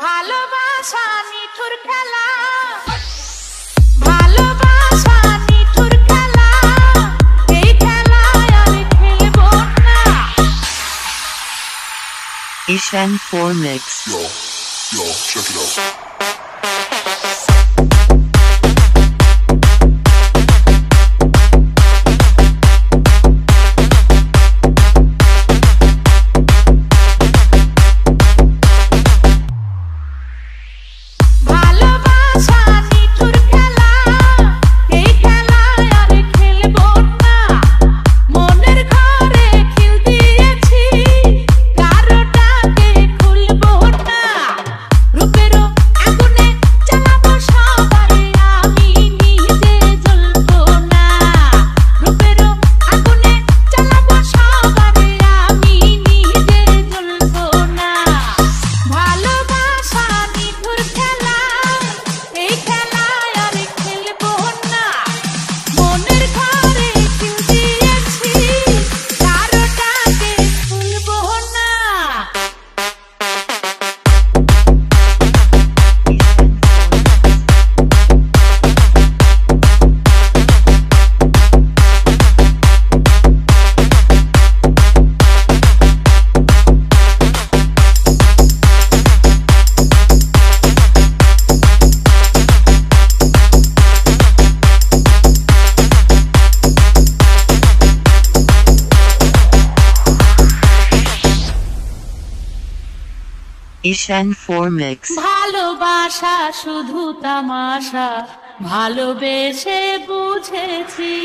ভালোবাসা নিঠুর খেলা, ভালোবাসা নিঠুর খেলা, এই খেলায় আর খেলবো না। Ishan 4 Mix. Yo, check it out. ভালোবাসা নিঠুর খেলা, এই খেলায় আর খেলবো না। মনের ঘরে খিল দিয়েছি, কারোটাকে খুলবো না। রূপেরও আগুনে জ্বালাবো সবাই, আমি নিজে জ্বলবো না। রূপেরও আগুনে জ্বালাবো সবাই, আমি নিজে জ্বলবো না। ভালোবাসা নিঠুর খেলা, এই খেলায় আর খেলবো না। মনের ঘরে খিল দিয়েছি, কারোটাকে খুলবো না। Ishan 4 Mix. ভালোবাসা শুধু তামাশা, ভালোবেসে বুঝেছি।